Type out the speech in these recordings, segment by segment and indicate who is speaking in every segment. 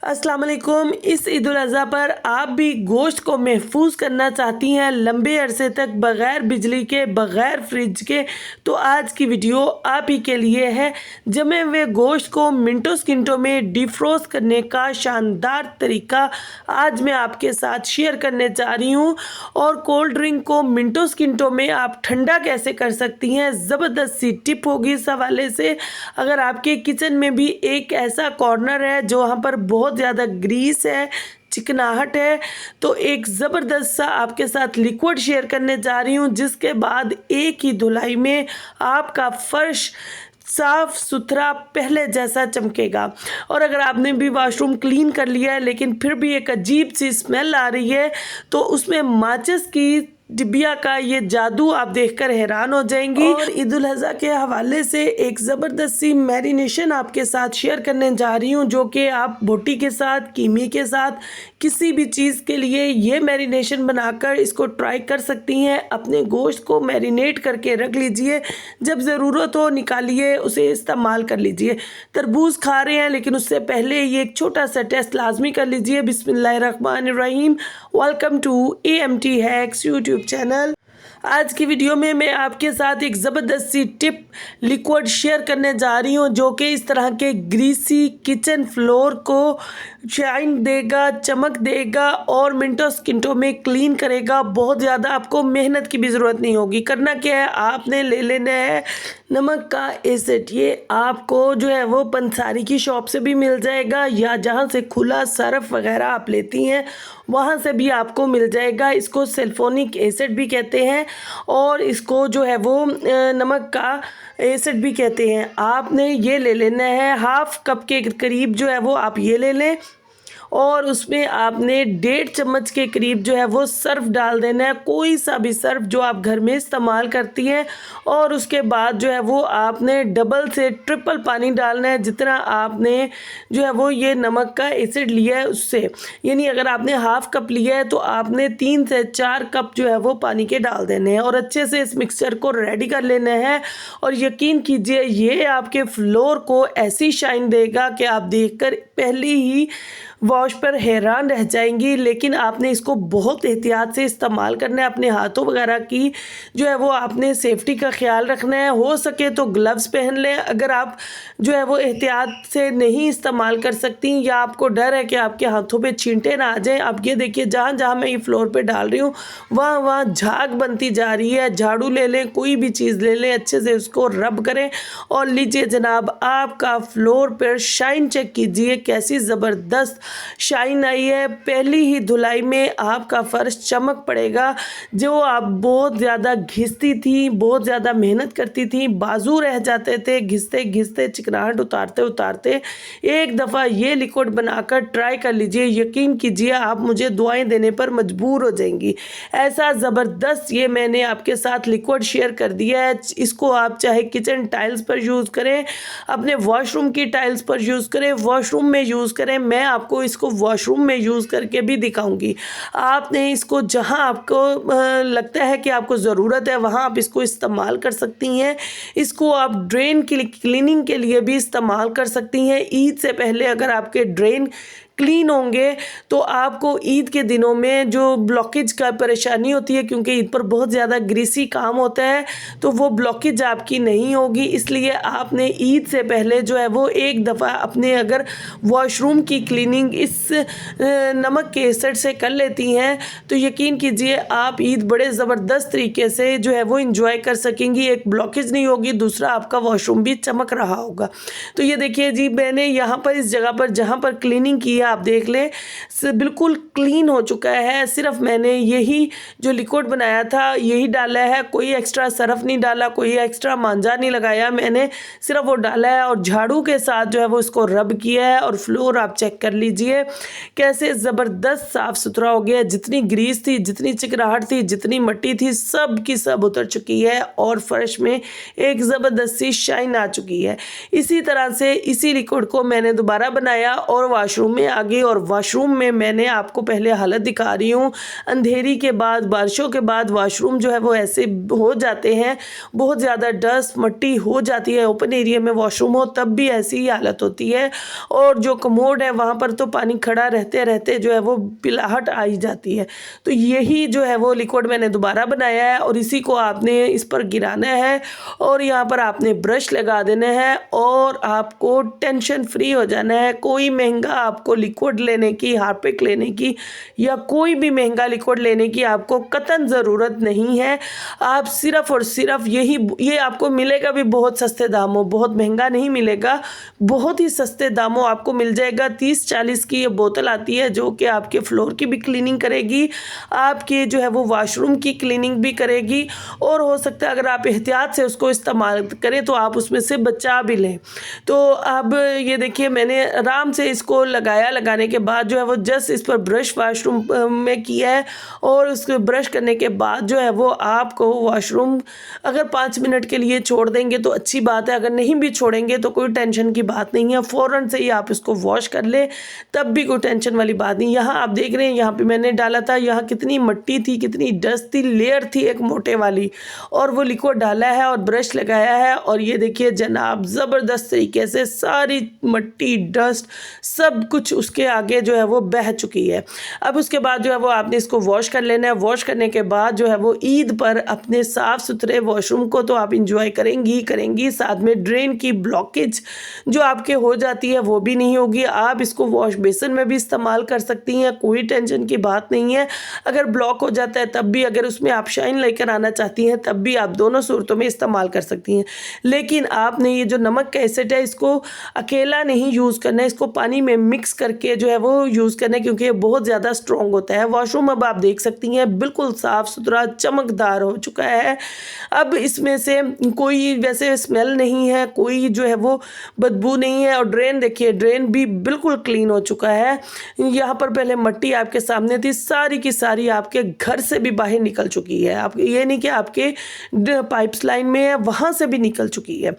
Speaker 1: अस्सलाम वालेकुम। इस ईद उल अज़हा पर आप भी गोश्त को महफूज करना चाहती हैं लंबे अरसे तक बग़ैर बिजली के, बग़ैर फ्रिज के, तो आज की वीडियो आप ही के लिए है। जमे हुए गोश्त को मिनटों सेकंडों में डिफ्रोस्ट करने का शानदार तरीका आज मैं आपके साथ शेयर करने जा रही हूँ। और कोल्ड ड्रिंक को मिनटों सेकंडों में आप ठंडा कैसे कर सकती हैं, ज़बरदस्त सी टिप होगी इस हवाले से। अगर आपके किचन में भी एक ऐसा कॉर्नर है जो वहाँ पर बहुत ज़्यादा ग्रीस है, चिकनाहट है, तो एक ज़बरदस्त सा आपके साथ लिक्विड शेयर करने जा रही हूँ, जिसके बाद एक ही धुलाई में आपका फर्श साफ़ सुथरा पहले जैसा चमकेगा। और अगर आपने भी वॉशरूम क्लीन कर लिया है लेकिन फिर भी एक अजीब सी स्मेल आ रही है, तो उसमें माचिस की डिबिया का ये जादू आप देखकर हैरान हो जाएंगी। और ईद उल अज़हा के हवाले से एक ज़बरदस्त सी मैरिनेशन आपके साथ शेयर करने जा रही हूँ, जो कि आप बोटी के साथ, कीमे के साथ, किसी भी चीज़ के लिए ये मैरिनेशन बनाकर इसको ट्राई कर सकती हैं। अपने गोश्त को मैरिनेट करके रख लीजिए, जब ज़रूरत हो निकालिए, उसे इस्तेमाल कर लीजिए। तरबूज खा रहे हैं लेकिन उससे पहले ये एक छोटा सा टेस्ट लाजमी कर लीजिए। बिस्मिल्लाहिर्रहमानिर्रहीम। Welcome to AMT hacks YouTube channel. आज की वीडियो में मैं आपके साथ एक ज़बरदस्त सी टिप लिक्विड शेयर करने जा रही हूँ, जो कि इस तरह के ग्रीसी किचन फ्लोर को शाइन देगा, चमक देगा और मिनटों सेकंडों में क्लीन करेगा। बहुत ज़्यादा आपको मेहनत की भी ज़रूरत नहीं होगी। करना क्या है, आपने ले लेना है नमक का एसिड। ये आपको जो है वो पंसारी की शॉप से भी मिल जाएगा, या जहाँ से खुला सर्फ वगैरह आप लेती हैं वहाँ से भी आपको मिल जाएगा। इसको सल्फोनिक एसिड भी कहते हैं और इसको जो है वो नमक का एसिड भी कहते हैं। आपने ये ले लेना है, हाफ कप के करीब जो है वो आप ये ले लें, और उसमें आपने 1.5 चम्मच के करीब जो है वो सर्फ डाल देना है, कोई सा भी सर्फ जो आप घर में इस्तेमाल करती हैं। और उसके बाद जो है वो आपने डबल से ट्रिपल पानी डालना है, जितना आपने जो है वो ये नमक का एसिड लिया है उससे। यानी अगर आपने हाफ कप लिया है तो आपने 3 से 4 कप जो है वो पानी के डाल देने हैं, और अच्छे से इस मिक्सचर को रेडी कर लेना है। और यकीन कीजिए ये आपके फ्लोर को ऐसी शाइन देगा कि आप देखकर पहली ही वॉश पर हैरान रह जाएंगी। लेकिन आपने इसको बहुत एहतियात से इस्तेमाल करना है। अपने हाथों वगैरह की जो है वो आपने सेफ्टी का ख्याल रखना है। हो सके तो ग्लव्स पहन लें अगर आप जो है वो एहतियात से नहीं इस्तेमाल कर सकती, या आपको डर है कि आपके हाथों पे छींटे ना आ जाएं। आप ये देखिए, जहाँ जहाँ मैं ये फ्लोर पे डाल रही हूँ वहाँ वहाँ झाग बनती जा रही है। झाड़ू ले लें, कोई भी चीज़ ले लें, अच्छे से उसको रब करें और लीजिए जनाब, आपका फ्लोर पर शाइन चेक कीजिए कैसी ज़बरदस्त शाइन आई है। पहली ही धुलाई में आपका फर्श चमक पड़ेगा। जो आप बहुत ज़्यादा घिसती थी, बहुत ज़्यादा मेहनत करती थी, बाजू रह जाते थे घिसते घिसते, चिकनाहट उतारते उतारते, एक दफ़ा ये लिक्विड बनाकर ट्राई कर लीजिए। यकीन कीजिए आप मुझे दुआएं देने पर मजबूर हो जाएंगी। ऐसा ज़बरदस्त ये मैंने आपके साथ लिक्विड शेयर कर दिया है। इसको आप चाहे किचन टाइल्स पर यूज़ करें, अपने वॉशरूम की टाइल्स पर यूज़ करें, वॉशरूम में यूज़ करें। मैं आपको इसको वॉशरूम में यूज़ करके भी दिखाऊंगी। आपने इसको जहां आपको लगता है कि आपको ज़रूरत है वहां आप इसको इस्तेमाल कर सकती हैं। इसको आप ड्रेन की क्लीनिंग के लिए भी इस्तेमाल कर सकती हैं। ईद से पहले अगर आपके ड्रेन क्लीन होंगे तो आपको ईद के दिनों में जो ब्लॉकेज का परेशानी होती है, क्योंकि ईद पर बहुत ज़्यादा ग्रीसी काम होता है, तो वो ब्लॉकेज आपकी नहीं होगी। इसलिए आपने ईद से पहले जो है वो एक दफ़ा अपने अगर वॉशरूम की क्लीनिंग इस नमक के एसिड से कर लेती हैं तो यकीन कीजिए आप ईद बड़े ज़बरदस्त तरीके से जो है वो इंजॉय कर सकेंगी। एक ब्लॉकेज नहीं होगी, दूसरा आपका वॉशरूम भी चमक रहा होगा। तो ये देखिए जी, मैंने यहाँ पर इस जगह पर जहाँ पर क्लीनिंग की आप देख लें बिल्कुल क्लीन हो चुका है। सिर्फ मैंने यही जो लिक्विड बनाया था यही डाला है, कोई एक्स्ट्रा सर्फ नहीं डाला, कोई एक्स्ट्रा मांझा नहीं लगाया, मैंने सिर्फ वो डाला है और झाड़ू के साथ जो है वो इसको रब किया है। और फ्लोर आप चेक कर लीजिए कैसे ज़बरदस्त साफ़ सुथरा हो गया। जितनी ग्रीस थी, जितनी चिकनाहट थी, जितनी मिट्टी थी, सब की सब उतर चुकी है और फर्श में एक ज़बरदस्त सी शाइन आ चुकी है। इसी तरह से इसी लिक्विड को मैंने दोबारा बनाया और वॉशरूम में आ गई और वॉशरूम में मैंने आपको पहले हालत दिखा रही हूँ। अंधेरी के बाद, बारिशों के बाद वॉशरूम जो है वो ऐसे हो जाते हैं, बहुत ज़्यादा डस्ट मट्टी हो जाती है। ओपन एरिया में वॉशरूम हो तब भी ऐसी ही हालत होती है। और जो कमोड है वहाँ पर तो पानी खड़ा रहते रहते जो है वो पिलाहट आई जाती है। तो यही जो है वो लिक्विड मैंने दोबारा बनाया है और इसी को आपने इस पर गिराना है और यहाँ पर आपने ब्रश लगा देना है और आपको टेंशन फ्री हो जाना है। कोई महंगा आपको लिक्विड लेने की, हार्पिक लेने की या कोई भी महंगा लिक्विड लेने की आपको कतई ज़रूरत नहीं है। आप सिर्फ और सिर्फ ये आपको मिलेगा भी बहुत सस्ते दामों, बहुत महंगा नहीं मिलेगा, बहुत ही सस्ते दामों आपको मिल जाएगा। 30-40 की ये बोतल आती है जो कि आपके फ्लोर की भी क्लीनिंग करेगी, आपके जो है वो वॉशरूम की क्लीनिंग भी करेगी और हो सकता है अगर आप एहतियात से उसको इस्तेमाल करें तो आप उसमें से बचा भी लें। तो अब ये देखिए मैंने आराम से इसको लगाया, लगाने के बाद जो है वो जस्ट इस पर ब्रश वॉशरूम में किया है और उसको ब्रश करने के बाद जो है वो आपको वॉशरूम अगर 5 मिनट के लिए छोड़ देंगे तो अच्छी बात है, अगर नहीं भी छोड़ेंगे तो कोई टेंशन की बात नहीं है। फ़ौरन से ही आप इसको वॉश कर ले, तब भी कोई टेंशन वाली बात नहीं। यहाँ आप देख रहे हैं यहाँ पे मैंने डाला था, यहाँ कितनी मट्टी थी, कितनी डस्ट थी, लेयर थी एक मोटे वाली, और वो लिक्विड डाला है और ब्रश लगाया है और ये देखिए जनाब ज़बरदस्त तरीके से सारी मट्टी डस्ट सब कुछ उसके आगे जो है वो बह चुकी है। अब उसके बाद जो है वो आपने इसको वॉश कर लेना है। वॉश करने के बाद जो है वो ईद पर अपने साफ़ सुथरे वॉशरूम को तो आप इंजॉय करेंगी, साथ में ड्रेन की ब्लॉकेज जो आपके हो जाती है वो भी नहीं होगी। आप इसको वॉश बेसिन में भी इस्तेमाल कर सकती हैं, कोई टेंशन की बात नहीं है। अगर ब्लॉक हो जाता है तब भी, अगर उसमें आप शाइन लेकर आना चाहती हैं तब भी आप दोनों सूरतों में इस्तेमाल कर सकती हैं। लेकिन आपने ये जो नमक का एसिड है इसको अकेला नहीं यूज़ करना है, इसको पानी में मिक्स करके जो है वो यूज़ करना है क्योंकि ये बहुत ज़्यादा स्ट्रॉन्ग होता है। वॉशरूम अब आप देख सकती हैं बिल्कुल साफ़ सुथरा चमकदार हो चुका है। अब इसमें से कोई वैसे स्मेल नहीं है, कोई जो है वो बदबू नहीं है और ड्रेन देखिए, ड्रेन भी बिल्कुल क्लीन हो चुका है। यहाँ पर पहले मट्टी आपके सामने थी, सारी की सारी आपके घर से भी बाहर निकल चुकी है। आप ये नहीं कि आपके पाइप्स लाइन में है, वहाँ से भी निकल चुकी है।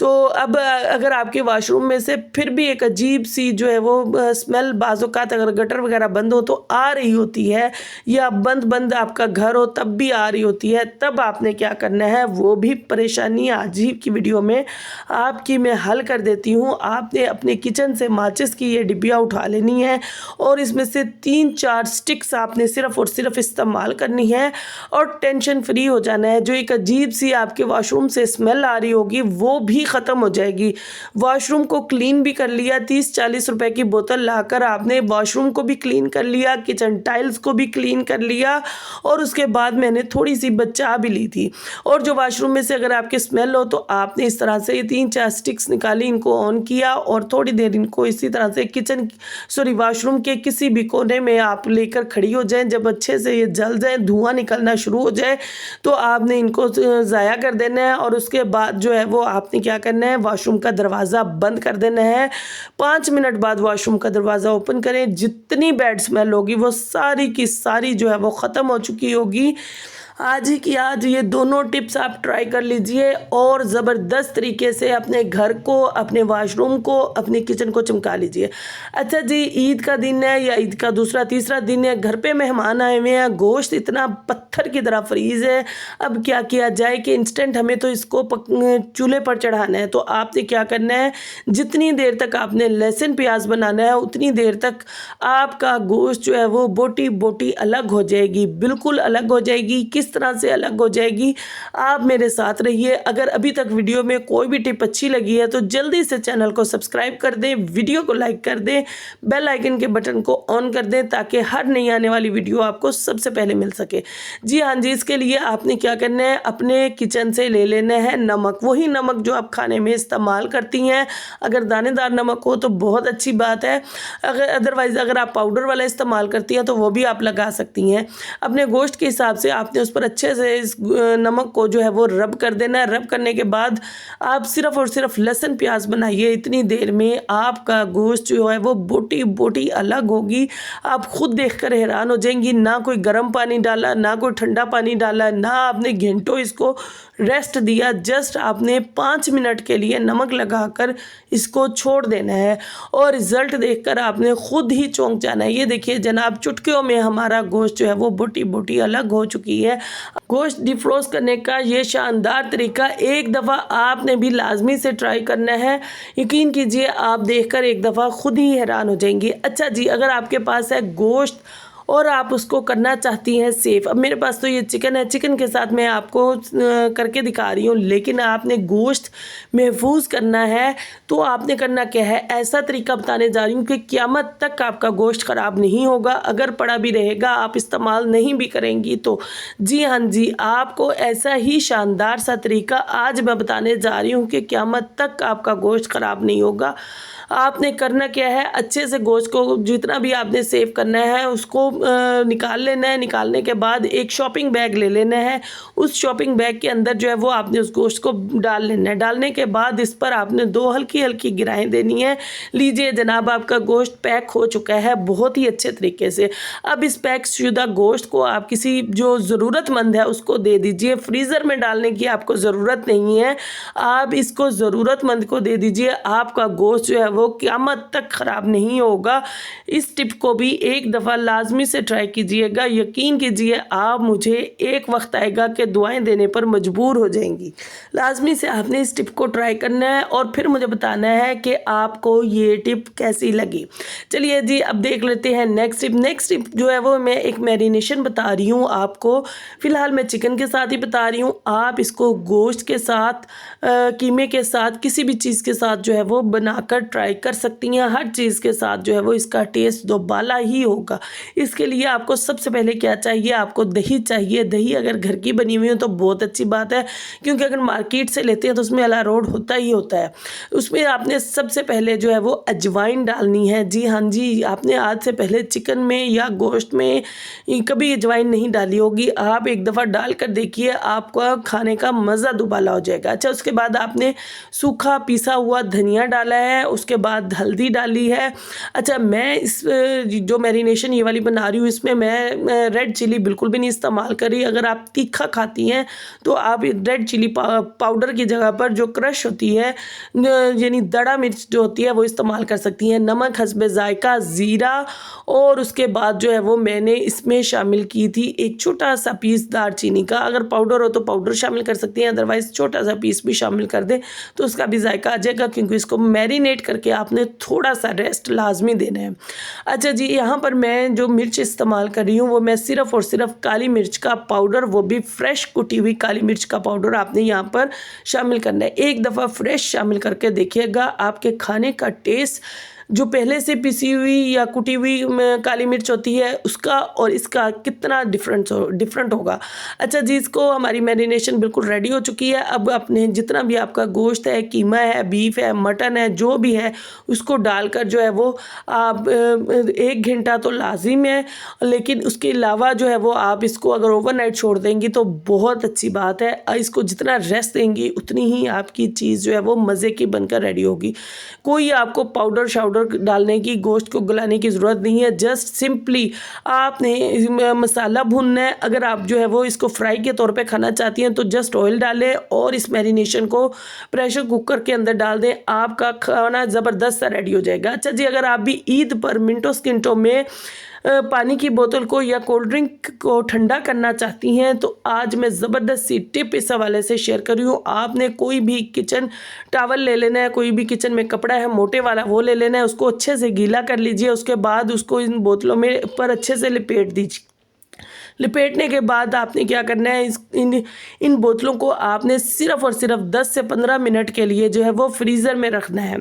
Speaker 1: तो अब अगर आपके वॉशरूम में से फिर भी एक अजीब सी जो है वो स्मेल बाज़-औक़ात अगर गटर वगैरह बंद हो तो आ रही होती है, या बंद आपका घर हो तब भी आ रही होती है, तब आपने क्या करना है वो भी परेशानी आज ही की वीडियो में आपकी मैं हल कर देती हूँ। आपने अपने किचन से माचिस की ये डिब्बियाँ उठा लेनी है और इसमें से 3-4 स्टिक्स आपने सिर्फ और सिर्फ इस्तेमाल करनी है और टेंशन फ्री हो जाना है। जो एक अजीब सी आपके वॉशरूम से स्मेल आ रही होगी वो भी ख़त्म हो जाएगी। वॉशरूम को क्लीन भी कर लिया, 30-40 रुपए की बोतल लाकर आपने वॉशरूम को भी क्लीन कर लिया, किचन टाइल्स को भी क्लीन कर लिया और उसके बाद मैंने थोड़ी सी बचा भी ली थी। और जो वॉशरूम में से अगर आपकी स्मेल हो तो आपने इस तरह से 3-4 स्टिक्स निकाली, इनको ऑन किया और थोड़ी देर इनको इसी तरह से वॉशरूम के किसी भी कोने में आप लेकर खड़ी हो जाएं। जब अच्छे से ये जल जाए, धुआं निकलना शुरू हो जाए तो आपने इनको ज़ाया कर देना है और उसके बाद जो है वो आपने क्या करना है, वॉशरूम का दरवाज़ा बंद कर देना है। 5 मिनट बाद वॉशरूम का दरवाज़ा ओपन करें, जितनी बैड स्मेल होगी वो सारी की सारी जो है वो ख़त्म हो चुकी होगी। आज ही की आज ये दोनों टिप्स आप ट्राई कर लीजिए और ज़बरदस्त तरीके से अपने घर को, अपने वॉशरूम को, अपनी किचन को चमका लीजिए। अच्छा जी, ईद का दिन है या ईद का दूसरा तीसरा दिन है, घर पे मेहमान आए हुए हैं, गोश्त इतना पत्थर की तरह फ्रीज़ है। अब क्या किया जाए कि इंस्टेंट हमें तो इसको चूल्हे पर चढ़ाना है। तो आपने क्या करना है, जितनी देर तक आपने लहसुन प्याज बनाना है उतनी देर तक आपका गोश्त जो है वो बोटी बोटी अलग हो जाएगी, बिल्कुल अलग हो जाएगी। किस तरह से अलग हो जाएगी, आप मेरे साथ रहिए। अगर अभी तक वीडियो में कोई भी टिप अच्छी लगी है तो जल्दी से चैनल को सब्सक्राइब कर दें, वीडियो को लाइक कर दें, बेल आइकन के बटन को ऑन कर दें ताकि हर नई आने वाली वीडियो आपको सबसे पहले मिल सके। जी हाँ जी, इसके लिए आपने क्या करना है, अपने किचन से ले लेना है नमक, वही नमक जो आप खाने में इस्तेमाल करती हैं। अगर दानेदार नमक हो तो बहुत अच्छी बात है, अदरवाइज़ अगर आप पाउडर वाला इस्तेमाल करती हैं तो वो भी आप लगा सकती हैं। अपने गोश्त के हिसाब से आपने उस पर अच्छे से इस नमक को जो है वो रब कर देना है। रब करने के बाद आप सिर्फ और सिर्फ लहसुन प्याज बनाइए। इतनी देर में आपका गोश्त जो है वो बोटी बोटी अलग होगी, आप खुद देखकर हैरान हो जाएंगी। ना कोई गर्म पानी डाला, ना कोई ठंडा पानी डाला, ना आपने घंटों इसको रेस्ट दिया, जस्ट आपने 5 मिनट के लिए नमक लगाकर इसको छोड़ देना है और रिज़ल्ट देखकर आपने खुद ही चौंक जाना है। ये देखिए जनाब, चुटकियों में हमारा गोश्त जो है वो बोटी बोटी अलग हो चुकी है। गोश्त डिफ्रोस्ट करने का ये शानदार तरीका एक दफ़ा आपने भी लाजमी से ट्राई करना है। यकीन कीजिए आप देखकर एक दफ़ा खुद ही हैरान हो जाएंगी। अच्छा जी, अगर आपके पास है गोश्त और आप उसको करना चाहती हैं सेफ़, अब मेरे पास तो ये चिकन है, चिकन के साथ मैं आपको करके दिखा रही हूँ, लेकिन आपने गोश्त महफूज करना है तो आपने करना क्या है, ऐसा तरीका बताने जा रही हूँ कि क़यामत तक आपका गोश्त ख़राब नहीं होगा। अगर पड़ा भी रहेगा, आप इस्तेमाल नहीं भी करेंगी तो जी हाँ जी, आपको ऐसा ही शानदार सा तरीका आज मैं बताने जा रही हूँ कि क़यामत तक आपका गोश्त ख़राब नहीं होगा। आपने करना क्या है, अच्छे से गोश्त को जितना भी आपने सेव करना है उसको निकाल लेना है। निकालने के बाद एक शॉपिंग बैग ले लेना है। उस शॉपिंग बैग के अंदर जो है वो आपने उस गोश्त को डाल लेना है। डालने के बाद इस पर आपने 2 हल्की हल्की गिराएं देनी है। लीजिए जनाब, आपका गोश्त पैक हो चुका है बहुत ही अच्छे तरीके से। अब इस पैक शुदा गोश्त को आप किसी जो ज़रूरतमंद है उसको दे दीजिए। फ्रीज़र में डालने की आपको ज़रूरत नहीं है, आप इसको ज़रूरतमंद को दे दीजिए। आपका गोश्त जो है वो क़यामत तक ख़राब नहीं होगा। इस टिप को भी एक दफ़ा लाजमी से ट्राई कीजिएगा। यकीन कीजिए आप मुझे एक वक्त आएगा कि दुआएं देने पर मजबूर हो जाएंगी। लाजमी से आपने इस टिप को ट्राई करना है और फिर मुझे बताना है कि आपको ये टिप कैसी लगी। चलिए जी, अब देख लेते हैं नेक्स्ट टिप। नेक्स्ट टिप जो है वो मैं एक मैरिनेशन बता रही हूँ आपको। फ़िलहाल मैं चिकन के साथ ही बता रही हूँ। आप इसको गोश्त के साथ, कीमे के साथ, किसी भी चीज़ के साथ जो है वो बनाकर ट्राई कर सकती हैं। हर चीज़ के साथ जो है वो इसका टेस्ट दोबाला ही होगा। इसके लिए आपको सबसे पहले क्या चाहिए, आपको दही चाहिए। दही अगर घर की बनी हुई हो तो बहुत अच्छी बात है, क्योंकि अगर मार्केट से लेते हैं तो उसमें अलारोड होता ही होता है। उसमें आपने सबसे पहले जो है वो अजवाइन डालनी है। जी हाँ जी, आपने आज से पहले चिकन में या गोश्त में कभी अजवाइन नहीं डाली होगी। आप एक दफ़ा डाल कर देखिए, आपका खाने का मज़ा दुबाला हो जाएगा। अच्छा, उसके बाद आपने सूखा पीसा हुआ धनिया डाला है, उसके बाद हल्दी डाली है। अच्छा, मैं इस जो मैरिनेशन ये वाली बना रही हूँ इसमें मैं रेड चिली बिल्कुल भी नहीं इस्तेमाल करी। अगर आप तीखा खाती हैं तो आप रेड चिली पाउडर की जगह पर जो क्रश होती है यानी दड़ा मिर्च जो होती है वो इस्तेमाल कर सकती हैं। नमक हस्बे जायका, ज़ीरा, और उसके बाद जो है वो मैंने इसमें शामिल की थी एक छोटा सा पीस दालचीनी का। अगर पाउडर हो तो पाउडर शामिल कर सकती हैं, अदरवाइज़ छोटा सा पीस भी शामिल कर दें तो उसका भी जायका आ जाएगा, क्योंकि इसको मैरिनेट करके आपने थोड़ा सा रेस्ट लाजमी देना है। अच्छा जी, यहाँ पर मैं जो मिर्च इस्तेमाल कर रही हूँ वो मैं सिर्फ़ और सिर्फ काली मिर्च का पाउडर, वो भी फ्रेश कुटी हुई काली मिर्च का पाउडर आपने यहाँ पर शामिल करना है। एक दफ़ा फ्रेश शामिल करके देखिएगा, आपके खाने का टेस्ट जो पहले से पिसी हुई या कुटी हुई काली मिर्च होती है उसका और इसका कितना डिफरेंट होगा। अच्छा जी, इसको हमारी मैरिनेशन बिल्कुल रेडी हो चुकी है। अब अपने जितना भी आपका गोश्त है, कीमा है, बीफ है, मटन है, जो भी है उसको डालकर जो है वो आप 1 घंटा तो लाजिम है, लेकिन उसके अलावा जो है वो आप इसको अगर ओवरनाइट छोड़ देंगी तो बहुत अच्छी बात है। इसको जितना रेस्ट देंगी उतनी ही आपकी चीज़ जो है वो मज़े की बनकर रेडी होगी। कोई आपको पाउडर शाउडर डालने की, गोश्त को गलाने की ज़रूरत नहीं है। जस्ट सिंपली आपने मसाला भूनना है। अगर आप जो है वो इसको फ्राई के तौर पे खाना चाहती हैं तो जस्ट ऑयल डालें और इस मैरिनेशन को प्रेशर कुकर के अंदर डाल दें, आपका खाना ज़बरदस्त सा रेडी हो जाएगा। अच्छा जी, अगर आप भी ईद पर मिनटों सेकंडों में पानी की बोतल को या कोल्ड ड्रिंक को ठंडा करना चाहती हैं तो आज मैं ज़बरदस्त सी टिप इस हवाले से शेयर कर रही हूँ। आपने कोई भी किचन टॉवल ले लेना है, कोई भी किचन में कपड़ा है मोटे वाला वो ले लेना है, उसको अच्छे से गीला कर लीजिए। उसके बाद उसको इन बोतलों में पर अच्छे से लिपेट दीजिए। लिपेटने के बाद आपने क्या करना है, इन बोतलों को आपने सिर्फ़ और सिर्फ 10 से 15 मिनट के लिए जो है वो फ्रीज़र में रखना है।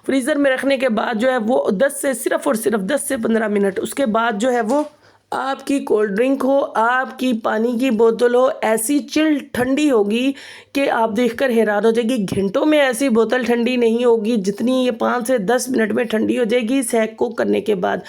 Speaker 1: फ्रीज़र में रखने के बाद जो है वो 10 से 15 मिनट, उसके बाद जो है वो आपकी कोल्ड ड्रिंक हो, आपकी पानी की बोतल हो, ऐसी चिल ठंडी होगी कि आप देखकर हैरान हो जाएगी। घंटों में ऐसी बोतल ठंडी नहीं होगी जितनी ये 5 से 10 मिनट में ठंडी हो जाएगी इस हैक को करने के बाद।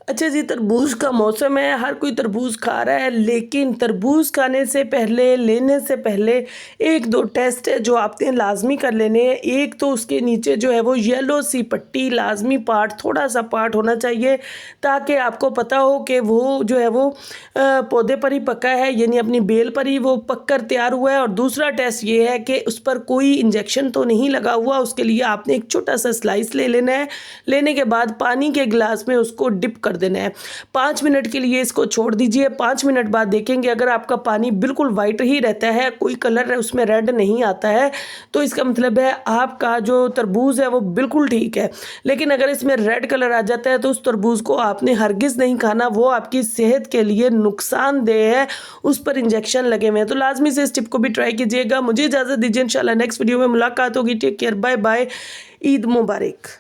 Speaker 1: अच्छा जी, तरबूज का मौसम है, हर कोई तरबूज खा रहा है, लेकिन तरबूज खाने से पहले, लेने से पहले एक दो टेस्ट है जो आपने लाजमी कर लेने हैं। एक तो उसके नीचे जो है वो येलो सी पट्टी, लाजमी पार्ट, थोड़ा सा पार्ट होना चाहिए, ताकि आपको पता हो कि वो जो है वो पौधे पर ही पका है, यानी अपनी बेल पर ही वो पक कर तैयार हुआ है। और दूसरा टेस्ट ये है कि उस पर कोई इंजेक्शन तो नहीं लगा हुआ। उसके लिए आपने एक छोटा सा स्लाइस ले लेना है। लेने के बाद पानी के गिलास में उसको डिप कर देना है। 5 मिनट के लिए इसको छोड़ दीजिए। 5 मिनट बाद देखेंगे अगर आपका पानी बिल्कुल वाइट ही रहता है, कोई कलर है उसमें रेड नहीं आता है, तो इसका मतलब है आपका जो तरबूज है वो बिल्कुल ठीक है। लेकिन अगर इसमें रेड कलर आ जाता है तो उस तरबूज को आपने हरगिज़ नहीं खाना, वो आपकी सेहत के लिए नुकसानदेह है, उस पर इंजेक्शन लगे हुए हैं। तो लाजमी से इस टिप को भी ट्राई कीजिएगा। मुझे इजाज़त दीजिए, इंशाल्लाह नेक्स्ट वीडियो में मुलाकात होगी। Take care, bye bye, Eid मुबारक।